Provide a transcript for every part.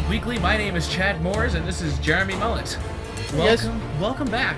Weekly. My name is Chad Moores, and this is Jeremy Mullet. Welcome back.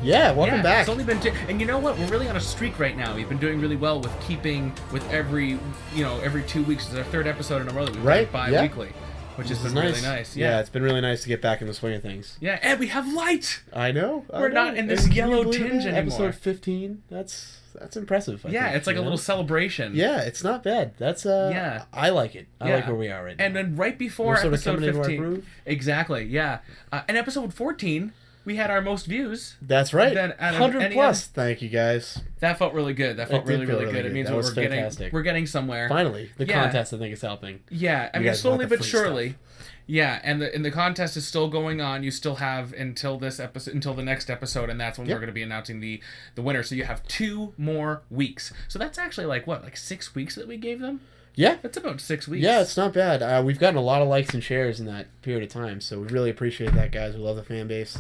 Yeah, welcome back. It's only been and you know what? We're really on a streak right now. We've been doing really well with keeping with every 2 weeks. It's our third episode in a row that we've done bi-weekly, which has been really nice. Yeah, it's been really nice to get back in the swing of things. Yeah, and we have light. I know. We're not in this yellow tinge anymore. Episode 15. That's impressive. I think, it's like a little celebration. Yeah, it's not bad. That's I like it. I like where we are right now. And then right before We're sort of episode coming into our 15, groove. Exactly. Yeah, and episode 14. We had our most views. That's right. 100 plus. Thank you guys. That felt really good. That felt really good. Good. It means that we're getting somewhere. Finally, the contest I think is helping. Yeah, I mean slowly but surely. Stuff. Yeah, and the contest is still going on. You still have until the next episode, and that's when we're going to be announcing the winner. So you have 2 more weeks. So that's actually like 6 weeks that we gave them. Yeah, that's about 6 weeks. Yeah, it's not bad. We've gotten a lot of likes and shares in that period of time, so we really appreciate that, guys. We love the fan base.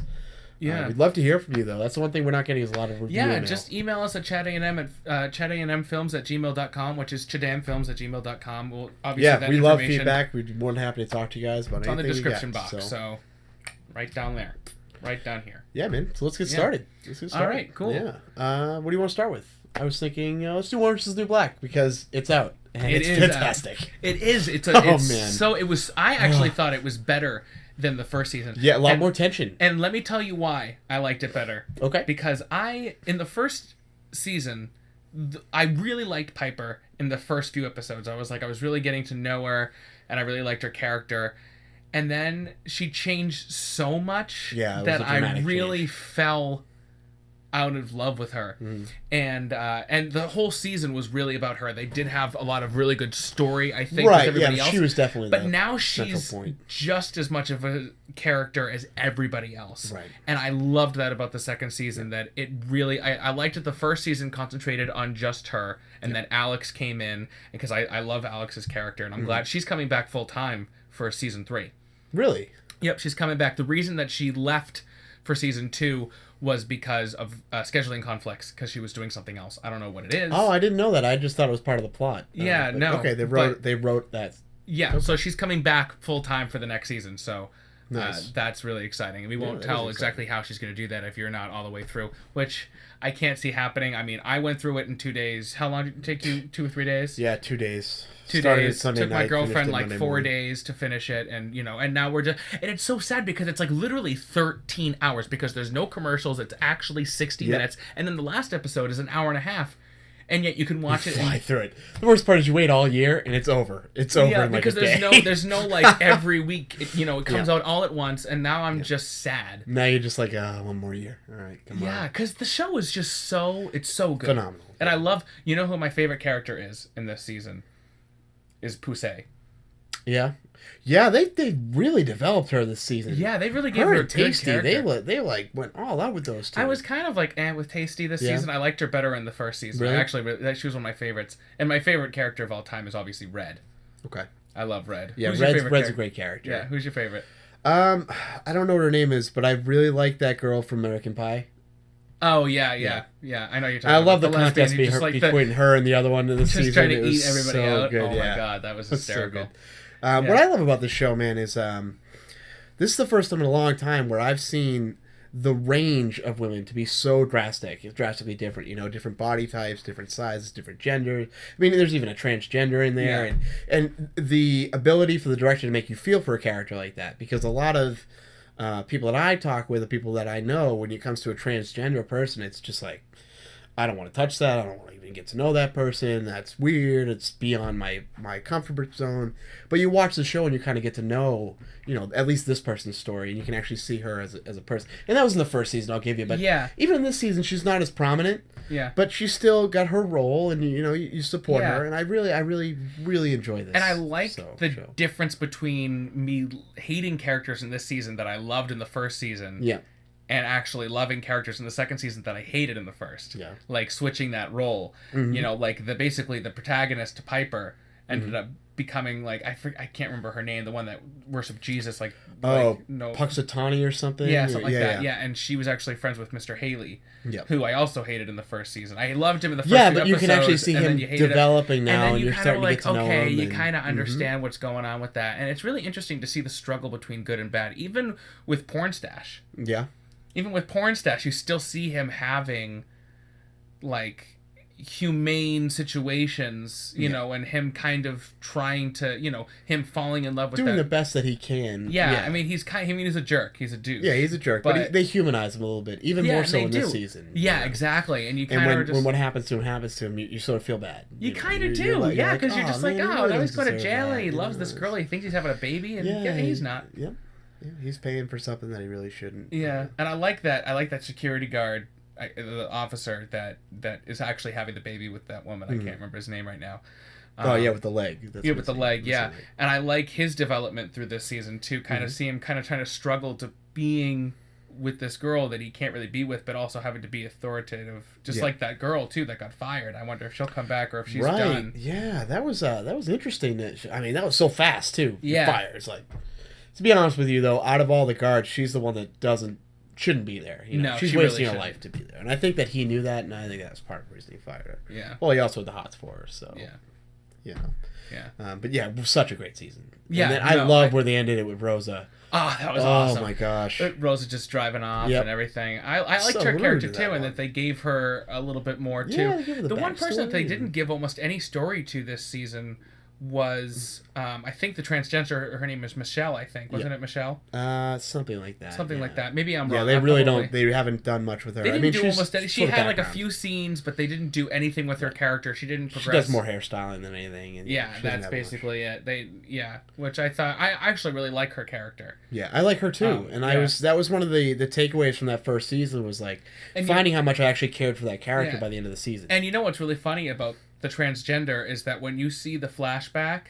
Yeah, we'd love to hear from you though. That's the one thing we're not getting is a lot of review. Yeah, just email us at chatanm at chatanmfilms@gmail.com, which is chadamfilms@gmail.com. We'll obviously we love feedback. We'd be more than happy to talk to you guys about anything. It's on the description box, so right down there, right down here. Yeah, man. So let's get started. All right, cool. Yeah. What do you want to start with? I was thinking, let's do Orange is the New Black because it's out and it's fantastic. It is. It's man. So it was. I actually thought it was better than the first season. Yeah, a lot more tension. And let me tell you why I liked it better. Okay. Because in the first season, I really liked Piper in the first few episodes. I was really getting to know her, and I really liked her character. And then she changed so much that I really fell out of love with her. And the whole season was really about her. They did have a lot of really good story, I think, with everybody else. She was definitely but now she's just as much of a character as everybody else. Right. And I loved that about the second season, that it really I liked that the first season concentrated on just her, and then Alex came in, because I love Alex's character, and I'm glad she's coming back full time for season 3. Really? Yep, she's coming back. The reason that she left for season 2 was because of scheduling conflicts, because she was doing something else. I don't know what it is. Oh, I didn't know that. I just thought it was part of the plot. No. Okay, they wrote that. Yeah, okay. So she's coming back full time for the next season. So nice. That's really exciting. And we won't tell exactly how she's going to do that if you're not all the way through, which I can't see happening. I mean, I went through it in 2 days. How long did it take you? 2 or 3 days? Yeah, 2 days. 2 days. Took my girlfriend like 4 days to finish it, and and now we're just, and it's so sad because it's like literally 13 hours because there's no commercials. It's actually 60 minutes, and then the last episode is an hour and a half, and yet you can watch it. Fly through it. The worst part is you wait all year and it's over. It's over in like because a day. there's no like every week. It comes out all at once, and now I'm just sad. Now you're just like, one more year. All right, come on. Yeah, because the show is just so good, phenomenal, and I love. You know who my favorite character is in this season? Is Poussey. Yeah, they really developed her this season. Yeah, they really gave her a good Tasty. character. They like went all out with those two. I was kind of like with Tasty this season. I liked her better in the first season. Really? She was one of my favorites. And my favorite character of all time is obviously Red. Okay. I love Red. Yeah, Red's a great character. Yeah, who's your favorite? I don't know what her name is, but I really like that girl from American Pie. Oh, yeah. I know you're talking about. I love the contest between her and the other one in the season. Just trying to eat everybody out. Good, oh, my God. That was hysterical. So good. What I love about this show, man, is this is the first time in a long time where I've seen the range of women to be so drastic. It's drastically different. Different body types, different sizes, different genders. I mean, there's even a transgender in there. And the ability for the director to make you feel for a character like that. Because a lot of people that I talk with, the people that I know, when it comes to a transgender person, it's just like, I don't want to touch that. I don't want to even get to know that person. That's weird. It's beyond my comfort zone. But you watch the show and you kind of get to know, at least this person's story, and you can actually see her as a person. And that was in the first season, I'll give you. But even in this season, she's not as prominent. Yeah. But she's still got her role, and you support her. And I really, really enjoy this. And I like the difference between me hating characters in this season that I loved in the first season. Yeah. And actually loving characters in the second season that I hated in the first. Yeah. Like switching that role. Mm-hmm. Like basically the protagonist, Piper, ended up becoming like I can't remember her name, the one that worshipped Jesus, like no Puxatani or something. Yeah, something like that. Yeah, and she was actually friends with Mr. Haley, who I also hated in the first season. I loved him in the first few episodes, you can actually see him developing now, and you're starting to get to know him. Okay, you kind of understand what's going on with that, and it's really interesting to see the struggle between good and bad, even with Pornstache. Yeah. Even with Pornstache, you still see him having, like, humane situations, you know, and him kind of trying to, you know, him falling in love with doing the best that he can. Yeah, I mean, he's a jerk. He's a douche. Yeah, he's a jerk, but they humanize him a little bit, even more so in this season. Yeah, exactly. And you kind of when what happens to him, you sort of feel bad. You kind of do, like, yeah, because you're just like, oh, now he's going to jail, and he that, loves this girl. He thinks he's having a baby, and he's not. Yeah, he's paying for something that he really shouldn't. Yeah, and I like that. I like that security guard. The officer that is actually having the baby with that woman. I can't remember his name right now. With the leg. With the leg, yeah. And I like his development through this season too. Kind of see him kind of trying to struggle to being with this girl that he can't really be with, but also having to be authoritative, just like that girl too that got fired. I wonder if she'll come back or if she's done. Yeah, that was interesting. That was so fast too. Yeah, fires. Like, to be honest with you though, out of all the guards, she's the one that shouldn't be there. You know, no, she's she wasting really her life to be there, and I think that he knew that, and I think that's part of the reason he fired her. Yeah. Well, he also had the hots for her, so yeah. You know. Yeah. But yeah, such a great season. Yeah. And then I love where they ended it with Rosa. Oh, that was awesome. Oh my gosh. Rosa just driving off and everything. I liked her character too, and that they gave her a little bit more too. Yeah, they gave her the one person that they didn't give almost any story to this season was I think the transgender, her name is Michelle, I think. Wasn't it Michelle? Something like that. Something like that. Maybe I'm wrong. Yeah, they really don't. They haven't done much with her. They didn't do almost any. She had like a background. few scenes, but they didn't do anything with her character. She didn't progress. She does more hairstyling than anything. And yeah, that's basically it. Which I thought I actually really like her character. Yeah, I like her too, and that was one of the takeaways from that first season was like finding how much I actually cared for that character by the end of the season. And you know what's really funny about the transgender is that when you see the flashback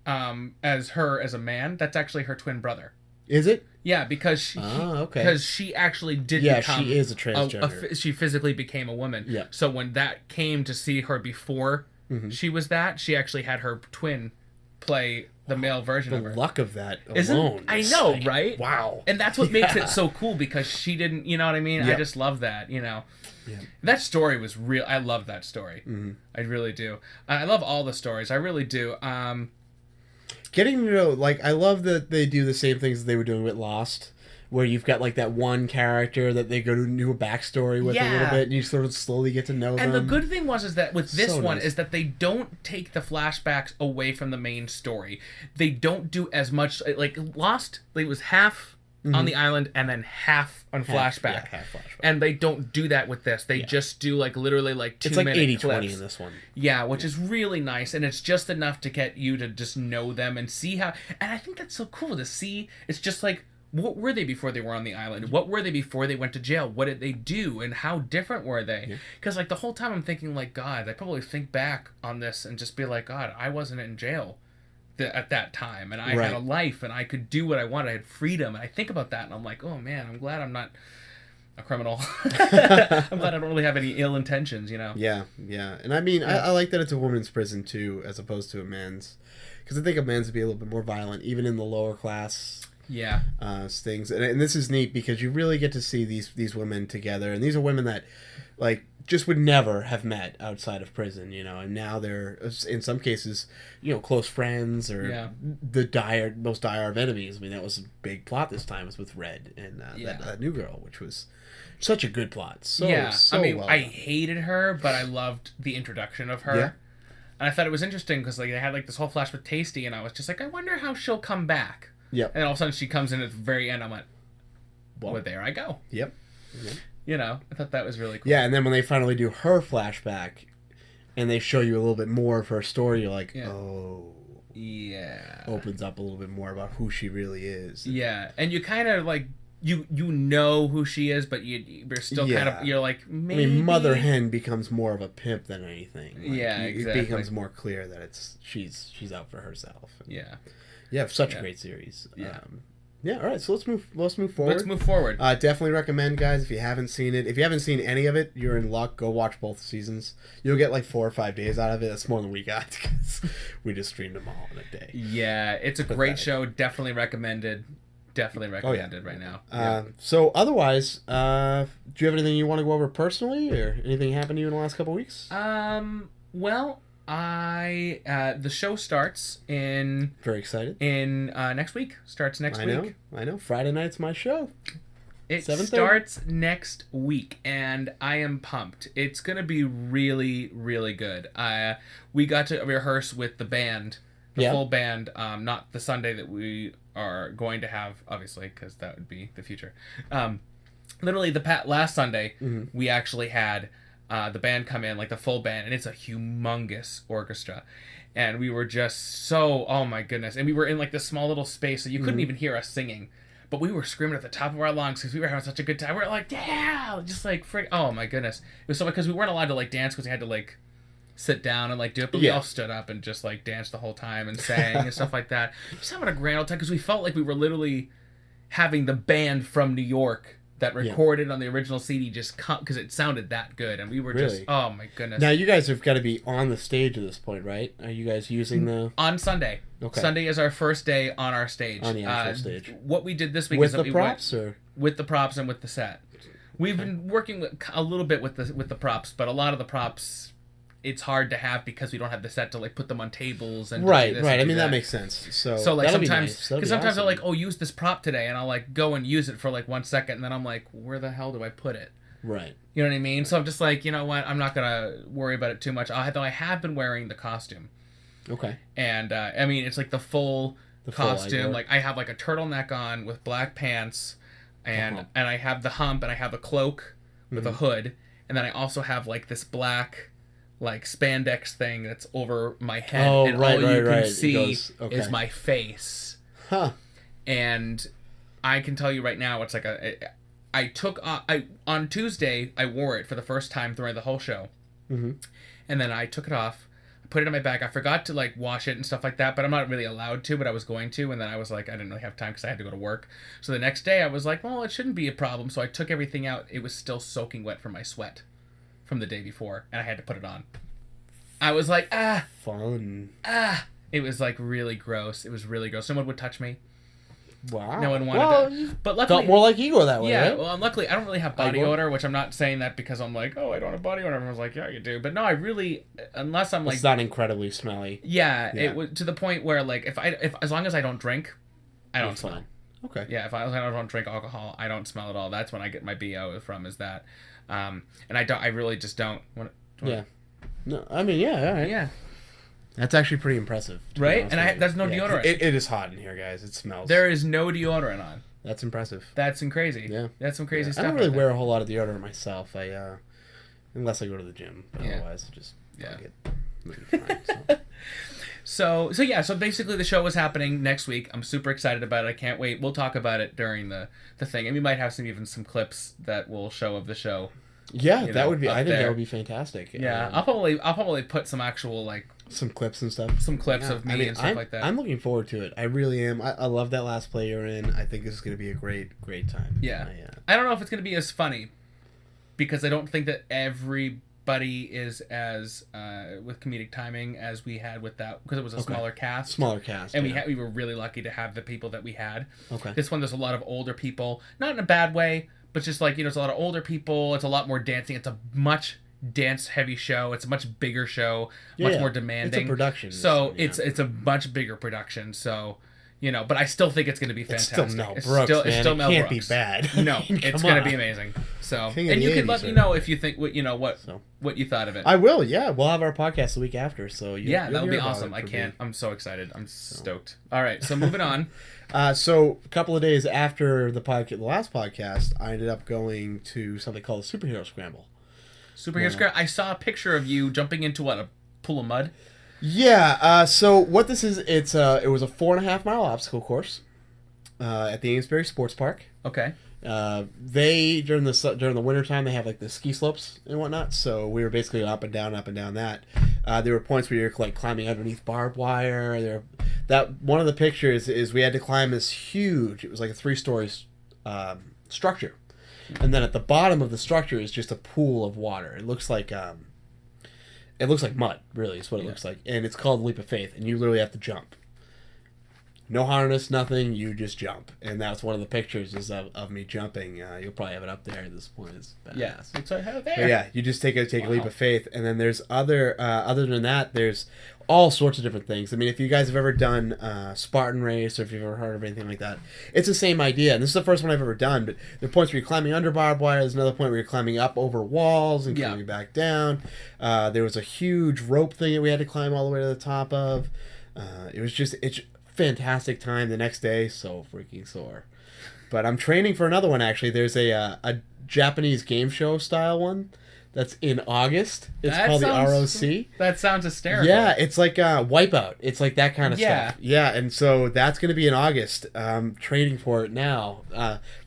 as her as a man, that's actually her twin brother. Is it? Yeah, because she actually did become... she is a transgender. She physically became a woman. Yeah. So when that came to see her before she was that, she actually had her twin play the male version of her. The luck of that alone. I know, right? Wow. And that's what makes it so cool, because she didn't, you know what I mean? I just love that, you know. Yeah. That story was real. I love that story. I really do. I love all the stories. I really do. Getting to know, like, I love that they do the same things that they were doing with Lost, where you've got, like, that one character that they go to do a backstory with a little bit, and you sort of slowly get to know them. And the good thing is that with this one is that they don't take the flashbacks away from the main story. They don't do as much, like, Lost, it was half on the island and then half on flashback. Half flashback. And they don't do that with this. They just do, like, literally, like, 2 minute clips. It's like 80-20 clips. in this one. Yeah, which is really nice, and it's just enough to get you to just know them and see how... And I think that's so cool to see. It's just like, what were they before they were on the island? What were they before they went to jail? What did they do? And how different were they? Because, like, the whole time I'm thinking, like, God, I probably think back on this and just be like, God, I wasn't in jail at that time, and I had a life, and I could do what I wanted. I had freedom, and I think about that, and I'm like, oh, man, I'm glad I'm not a criminal. I'm glad I don't really have any ill intentions, you know? Yeah. And I mean, I like that it's a woman's prison, too, as opposed to a men's. Because I think a men's would be a little bit more violent, even in the lower class things. And this is neat, because you really get to see these women together. And these are women that, like, just would never have met outside of prison, you know, and now they're, in some cases, you know, close friends or the most dire of enemies. I mean, that was a big plot this time, was with Red and that new girl, which was such a good plot. So I mean, I hated her, but I loved the introduction of her. Yeah. And I thought it was interesting because, like, they had, like, this whole flash with Tasty, and I was just like, I wonder how she'll come back. Yep. And all of a sudden she comes in at the very end. I went, well, there I go. Yep. You know, I thought that was really cool. Yeah, and then when they finally do her flashback and they show you a little bit more of her story, you're like, oh. Yeah. Opens up a little bit more about who she really is. Yeah, and you kind of, like, you know who she is, but you're still kind of, you're like, maybe. I mean, Mother Hen becomes more of a pimp than anything. Like, exactly. It becomes more clear that she's out for herself. Yeah. Yeah, such a great series. Yeah. Yeah, all right. So let's move forward. Let's move forward. Definitely recommend, guys, if you haven't seen it. If you haven't seen any of it, you're in luck. Go watch both seasons. You'll get like 4 or 5 days out of it. That's more than we got because we just streamed them all in a day. Yeah, it's a great show. Definitely recommended. Definitely recommended right now. So otherwise, do you have anything you want to go over personally, or anything happened to you in the last couple of weeks? Well, the show starts in Very excited. next week. Starts next week. I know. Friday night's my show. It 7:30? starts next week, and I am pumped. It's gonna be really, really good. We got to rehearse with the band, the full band. Not the Sunday that we are going to have, obviously, because that would be the future. Literally, last Sunday, we actually had the band come in, like the full band, and it's a humongous orchestra. And we were just so, oh my goodness. And we were in like this small little space, so you couldn't even hear us singing. But we were screaming at the top of our lungs because we were having such a good time. We were like, yeah! Just like, oh my goodness. It was so, because we weren't allowed to like dance because we had to like sit down and like do it. But we all stood up and just like danced the whole time and sang and stuff like that. Just having a grand old time because we felt like we were literally having the band from New York that recorded on the original CD just come, because it sounded that good, and we were just, oh my goodness. Now you guys have got to be on the stage at this point, right? Are you guys using the... On Sunday. Okay. Sunday is our first day on our stage. On the actual stage. What we did this week with is the that props, or with the props and with the set. We've been working a little bit with the props, but a lot of the props, it's hard to have because we don't have the set to like put them on tables and right. I mean that makes sense. So like sometimes, nice. Because sometimes they're like, oh, use this prop today, and I'll like go and use it for like 1 second, and then I'm like, where the hell do I put it? Right. You know what I mean? So I'm just like, you know what? I'm not gonna worry about it too much. Though I have been wearing the costume. Okay. And I mean, it's like the full costume. Like I have like a turtleneck on with black pants, and I have the hump, and I have a cloak with a hood, and then I also have like this black like spandex thing that's over my head, and all you can see is my face. Huh. And I can tell you right now, it's like on Tuesday I wore it for the first time throughout the whole show, and then I took it off, put it in my bag. I forgot to like wash it and stuff like that, but I'm not really allowed to, but I was going to, and then I was like, I didn't really have time because I had to go to work. So the next day I was like, well, it shouldn't be a problem. So I took everything out. It was still soaking wet from my sweat from the day before, and I had to put it on. I was like, fun. It was like really gross. It was really gross. Someone would touch me. Wow. No one wanted to. But luckily, felt more like Igor that way, yeah, right? well, luckily, I don't really have body odor, which I'm not saying that because I'm like, oh, I don't have body odor. Everyone's like, yeah, you do. But no, I really, unless I'm like, it's not incredibly smelly. Yeah, it was to the point where like if as long as I don't drink, I don't smell. Fine. Okay. Yeah, if I don't drink alcohol, I don't smell at all. That's when I get my BO from, is that, and I really just don't. Yeah. No, I mean, yeah, all right. Yeah. That's actually pretty impressive. Right? And there's no deodorant. It is hot in here, guys. It smells. There is no deodorant on. That's impressive. That's some crazy. Yeah. That's some crazy stuff. I don't really wear a whole lot of deodorant myself. Unless I go to the gym. But otherwise, I just fine, so basically the show is happening next week. I'm super excited about it. I can't wait. We'll talk about it during the thing. And we might have some clips that will show of the show. Yeah, that would be. I think that would be fantastic. Yeah, I'll probably put some actual like some clips and stuff. Some clips of me and stuff like that. I'm looking forward to it. I really am. I love that last play you're in. I think this is going to be a great time. Yeah. I don't know if it's going to be as funny because I don't think that everybody is as with comedic timing as we had with that, because it was a smaller cast. And we were really lucky to have the people that we had. Okay. This one, there's a lot of older people, not in a bad way. But just like, it's a lot of older people. It's a lot more dancing. It's a much dance-heavy show. It's a much bigger show. Much more demanding. It's a production. So it's a much bigger production. So, but I still think it's going to be fantastic. It's still Mel Brooks, man. It's still Mel Brooks. It can't be bad. No, it's going to be amazing. So, and you can let me know if you think, what you thought of it. I will, yeah. We'll have our podcast the week after. So that would be awesome. I'm so excited. I'm stoked. All right, so moving on. So a couple of days after the last podcast, I ended up going to something called a Superhero Scramble. Superhero Scramble? I saw a picture of you jumping into a pool of mud? Yeah, so what this is, it was a 4.5 mile obstacle course at the Amesbury Sports Park. Okay. They during the winter time they have like the ski slopes and whatnot. So we were basically up and down that. There were points where you're like climbing underneath barbed wire. That one of the pictures is we had to climb this huge. It was like a 3-story structure, and then at the bottom of the structure is just a pool of water. It looks like mud. Really, is what it looks like, and it's called Leap of Faith, and you literally have to jump. No harness, nothing. You just jump, and that's one of the pictures is of me jumping. You'll probably have it up there at this point. It's badass. Yeah, it's right there. But yeah, you just take a leap of faith, and then there's other than that, there's all sorts of different things. I mean, if you guys have ever done Spartan Race, or if you've ever heard of anything like that, it's the same idea. And this is the first one I've ever done. But there are points where you're climbing under barbed wire. There's another point where you're climbing up over walls and coming back down. There was a huge rope thing that we had to climb all the way to the top of. It's fantastic time. The next day, so freaking sore. But I'm training for another one actually. There's a Japanese game show style one that's in August. It's called the ROC. That sounds hysterical. Yeah, it's like Wipeout. It's like that kind of stuff. Yeah, and so that's going to be in August. Training for it now.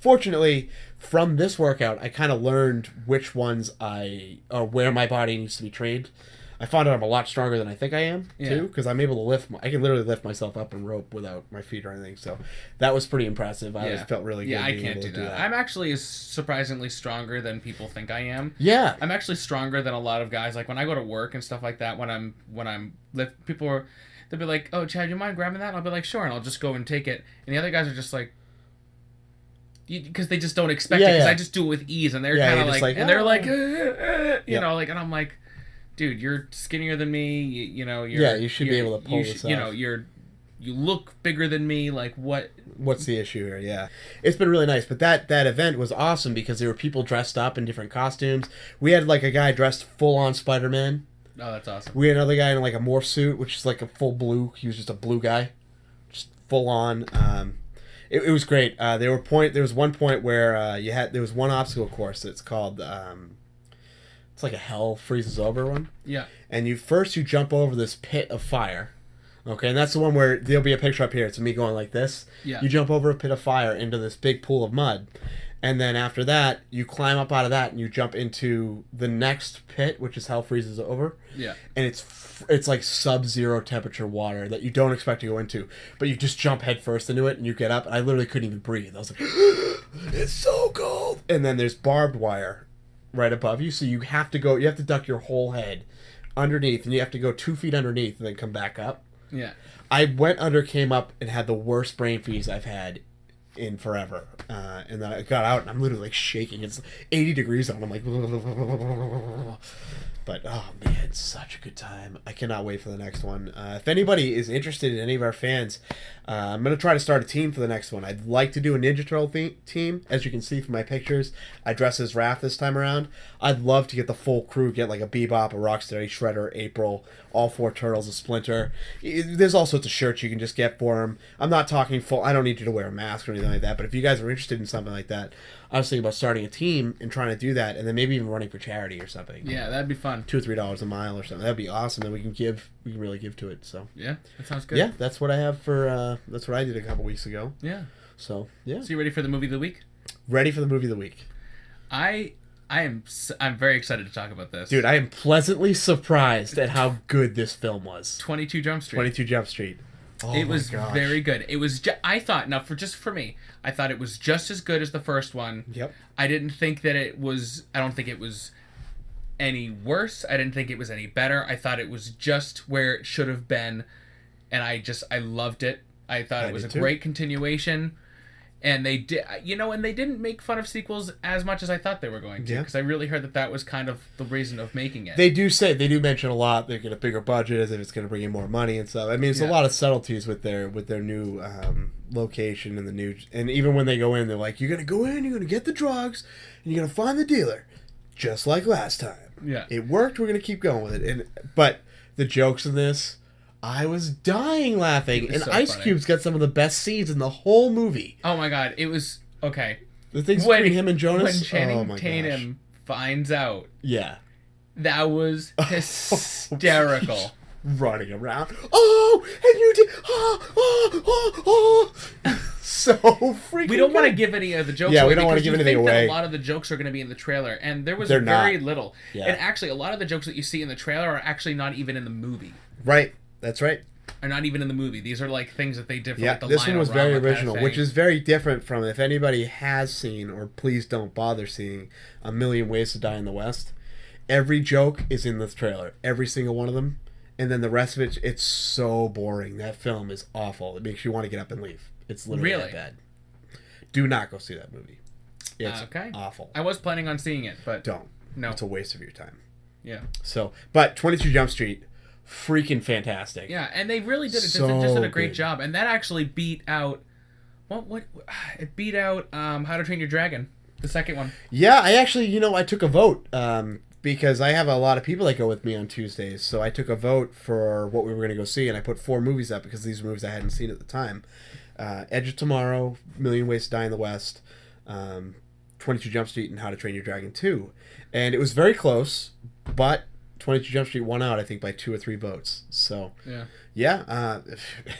Fortunately, from this workout, I kind of learned which ones where my body needs to be trained. I found out I'm a lot stronger than I think I am, too, because I'm able to I can literally lift myself up in rope without my feet or anything, so that was pretty impressive. I always felt really good. Yeah, I can't do that. I'm actually surprisingly stronger than people think I am. Yeah. I'm actually stronger than a lot of guys. Like, when I go to work and stuff like that, when I'm they'll be like, oh, Chad, you mind grabbing that? And I'll be like, sure, and I'll just go and take it. And the other guys are just like, because they just don't expect it, because I just do it with ease, and they're kind of like, and they're like, you know, like, and I'm like, dude, you're skinnier than me. You should be able to pull this off. You look bigger than me. Like, what's the issue here? Yeah, it's been really nice. But that event was awesome because there were people dressed up in different costumes. We had like a guy dressed full on Spider-Man. Oh, that's awesome. We had another guy in like a morph suit, which is like a full blue. He was just a blue guy, just full on. It was great. There was one point where there was one obstacle course that's called. It's like a hell freezes over one. Yeah. And you jump over this pit of fire. Okay, and that's the one where there'll be a picture up here. It's me going like this. Yeah. You jump over a pit of fire into this big pool of mud. And then after that, you climb up out of that and you jump into the next pit, which is hell freezes over. Yeah. And it's like sub-zero temperature water that you don't expect to go into. But you just jump head first into it and you get up. And I literally couldn't even breathe. I was like, it's so cold. And then there's barbed wire right above you, so you have to duck your whole head underneath, and you have to go 2 feet underneath and then come back up. Yeah. I went under, came up, and had the worst brain freeze I've had in forever. And then I got out, and I'm literally like shaking. It's 80 degrees out. I'm like, but oh man, such a good time. I cannot wait for the next one. If anybody is interested in any of our fans, I'm going to try to start a team for the next one. I'd like to do a Ninja Turtle team. As you can see from my pictures, I dress as Raph this time around. I'd love to get the full crew, get like a Bebop, a Rocksteady, Shredder, April, all 4 Turtles, a Splinter. There's all sorts of shirts you can just get for them. I'm not talking full. I don't need you to wear a mask or anything like that, but if you guys are interested in something like that, I was thinking about starting a team and trying to do that, and then maybe even running for charity or something. Yeah, that'd be fun. $2 or $3 a mile or something. That'd be awesome. Then we can really give to it. So yeah, that sounds good. Yeah, that's what I have for. That's what I did a couple weeks ago. Yeah. So yeah. So you ready for the movie of the week? Ready for the movie of the week. I'm very excited to talk about this. Dude, I am pleasantly surprised at how good this film was. 22 Jump Street. 22 Jump Street. Oh, it was very good. It was. I thought for me, I thought it was just as good as the first one. Yep. I didn't think that it was. I don't think it was any worse. I didn't think it was any better. I thought it was just where it should have been, and I loved it. I thought it was a great continuation, and they did. And they didn't make fun of sequels as much as I thought they were going to, because I really heard that was kind of the reason of making it. They do mention a lot. They get a bigger budget as if it's going to bring in more money and stuff. I mean, it's a lot of subtleties with their new location and even when they go in, they're like, you're going to go in, you're going to get the drugs, and you're going to find the dealer, just like last time. Yeah, it worked. We're going to keep going with it. But the jokes in this, I was dying laughing, and so Ice Cube's got some of the best scenes in the whole movie. Oh my god, it was okay. The things between him and Jonas. When Channing Tatum finds out, that was hysterical. Running around, and you did, so freaking We don't want to good. give any of the jokes Yeah, away. we don't want to because give you anything think that away. a lot of the jokes are going to be in the trailer, and there was They're very not. little. Yeah. And actually, a lot of the jokes that you see in the trailer are actually not even in the movie. Right. That's right. Are not even in the movie. These are like things that they did for Yeah, like the this one was very Lion-O-Rama kind of original, thing. which is very different from if anybody has seen or please don't bother seeing A Million Ways to Die in the West. Every joke is in the trailer, every single one of them, and then the rest of it, it's so boring. That film is awful. It makes you want to get up and leave. It's literally Really? that bad. Do not go see that movie. It's Okay. awful. I was planning on seeing it, but Don't. no. It's a waste of your time. Yeah. So, but 22 Jump Street, freaking fantastic. Yeah, and they really did it. So Just did a great good. job, and that actually beat out what it beat out How to Train Your Dragon, the second one. Yeah, I actually, I took a vote because I have a lot of people that go with me on Tuesdays. So I took a vote for what we were going to go see, and I put 4 movies up because these were movies I hadn't seen at the time. Edge of Tomorrow, Million Ways to Die in the West, 22 Jump Street, and How to Train Your Dragon 2. And it was very close, but 22 Jump Street won out, I think, by 2 or 3 votes. So, Yeah.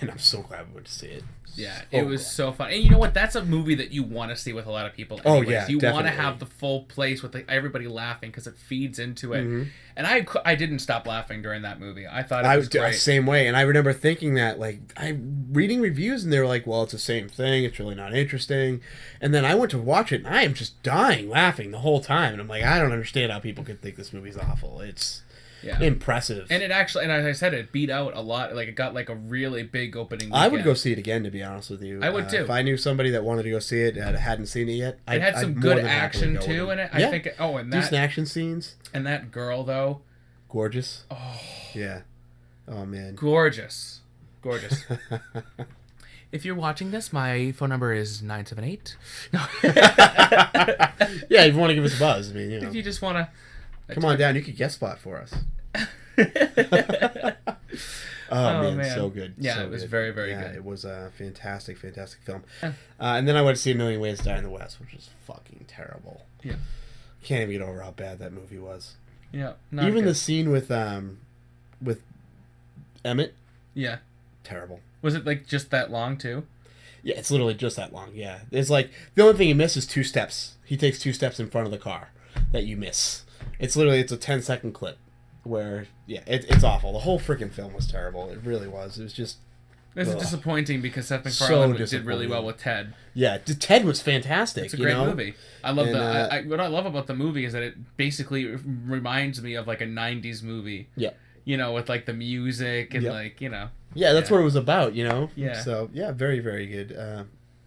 and I'm so glad we went to see it. Yeah, So it was glad. so fun. And you know what? That's a movie that you want to see with a lot of people. Oh, anyways. yeah, You want to definitely. have the full place with everybody laughing because it feeds into it. Mhm. And I didn't stop laughing during that movie. I thought it I was was great. same way, and I remember thinking that, I reading reviews, and they were like, "Well, it's the same thing. It's really not interesting." And then I went to watch it, and I am just dying laughing the whole time. And I'm like, I don't understand how people could think this movie's awful. It's Yeah. impressive. And it actually, and as I said, it beat out a lot. Like, it got like a really big opening weekend. I would go see it again, to be honest with you. I would, too. If I knew somebody that wanted to go see it and hadn't seen it yet, It had I'd some more good than happily action go with too them. in it. Yeah. I think. Oh, and Decent that action scenes, and that girl though, gorgeous. oh, Yeah. Oh man. gorgeous, gorgeous. If you're watching this, my phone number is 978. No. Yeah, if you want to give us a buzz, I mean, If you just want to. come on down. You could guest spot for us. Oh, man, so good. Yeah, so it was good. very, very Yeah, good. it was a fantastic, fantastic film. Yeah. And then I went to see A Million Ways to Die in the West, which was fucking terrible. Yeah. Can't even get over how bad that movie was. Yeah. Not Even good. the scene with Emmett, Yeah. terrible. Was it like just that long too? Yeah, it's literally just that long. Yeah, it's like the only thing you miss is 2 steps. He takes 2 steps in front of the car that you miss. It's literally a 10-second clip where it's awful. The whole freaking film was terrible. It really was. It was just This is Ugh. disappointing because Seth So MacFarlane did disappointing. really well with Ted. Ted was fantastic. It's a great movie. I love And, what I love about the movie is that it basically reminds me of like a '90s movie. Yeah. You know, with like the music and Yep. like Yeah, that's Yeah. what it was about. Yeah. So very very good.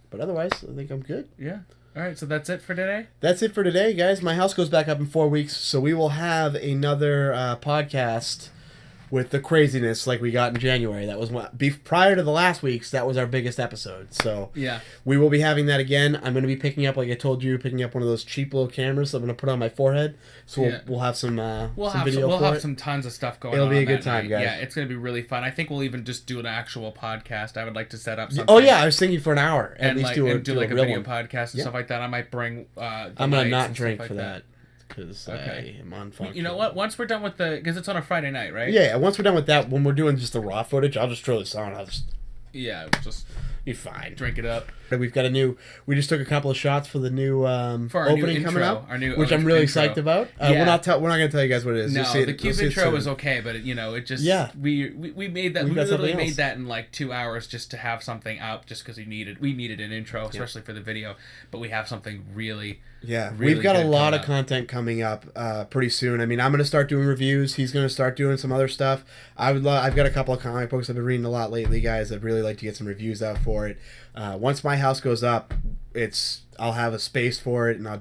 But otherwise, I think I'm good. yeah. All right, so that's it for today. That's it for today, guys. My house goes back up in 4 weeks, so we will have another podcast with the craziness like we got in January. That was prior to the last week's. That was our biggest episode. So Yeah. we will be having that again. I'm going to be picking up, like I told you, one of those cheap little cameras. I'm going to put on my forehead, so Yeah. we'll have some We'll some have video we'll for have it. some tons of stuff going It'll on. be a on good that time, night. guys. Yeah, it's gonna be really fun. I think we'll even just do an actual podcast. I would like to set up something. Oh yeah, I was thinking for an hour at and least like do a like a real video one. podcast and Yeah. stuff like that. I might bring. I'm lights gonna not and drink stuff for like that because Okay. I am on function. You know what? Once we're done with because it's on a Friday night, right? Yeah, once we're done with that, when we're doing just the raw footage, I'll just throw this on. I'll just Yeah, just be fine. drink it up. We've got we just took a couple of shots for the new For our new opening coming intro, up, our new which I'm really intro. psyched about. Yeah. We're not going to tell you guys what it is. No, You'll see it- the you'll cube see it intro soon. was okay, but it just Yeah. we made that. We've We got literally something made else. that in like 2 hours just to have something out, just because we needed an intro, especially for the video. But we have something really. Yeah, really we've got a good lot coming of up. content coming up pretty soon. I mean, I'm going to start doing reviews. He's going to start doing some other stuff. I've got a couple of comic books I've been reading a lot lately, guys. I'd really like to get some reviews out for it. Once my house goes up, I'll have a space for it, and I'm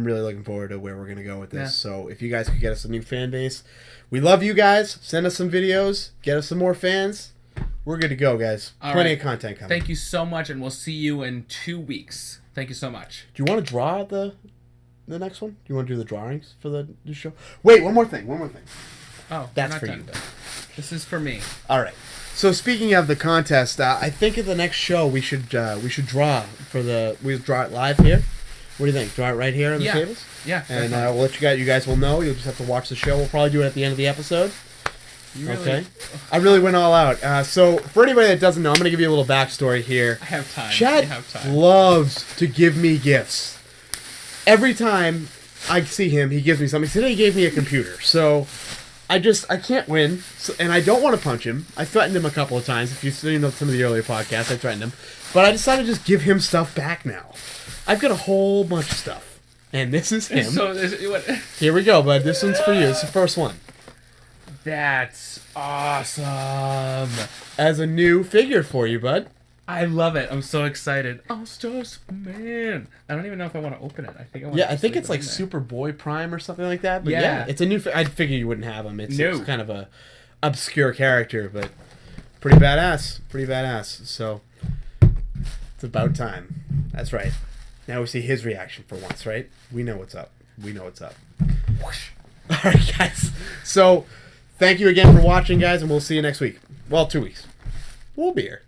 really looking forward to where we're going to go with this. Yeah. So if you guys could get us a new fan base, we love you guys. Send us some videos, get us some more fans. We're good to go, guys. All Plenty right. of content coming. Thank you so much, and we'll see you in 2 weeks. Thank you so much. Do you want to draw the next one? Do you want to do the drawings for the new show? Wait, one more thing. Oh, That's we're not for done. you. This is for me. All right. So speaking of the contest, I think at the next show we should draw we'll draw it live here. What do you think? Draw it right here on the Yeah. tables, Yeah. and that's fine. we'll let you guys will know. You'll just have to watch the show. We'll probably do it at the end of the episode. You really, Okay. I really went all out. So, for anybody that doesn't know, I'm going to give you a little backstory here. I have time. Chad I have time. loves to give me gifts. Every time I see him, he gives me something. Today he gave me a computer. So, I can't win. So, and I don't want to punch him. I threatened him a couple of times. If you've seen some of the earlier podcasts, I threatened him. But I decided to just give him stuff back now. I've got a whole bunch of stuff. And this is him. So, what? Here we go, bud. This one's for you. It's the first one. That's awesome. As a new figure for you, bud. I love it. I'm so excited. Oh, man. I don't even know if I want to open it. I think I want. Yeah, I think it's like Superboy Prime or something like that. But Yeah. it's a new. I'd figure you wouldn't have him. It's kind of a obscure character, but pretty badass. Pretty badass. So it's about time. That's right. Now we see his reaction for once, right? We know what's up. We know what's up. Whoosh. All right, guys. So thank you again for watching, guys, and we'll see you next week. Well, 2 weeks. We'll be here.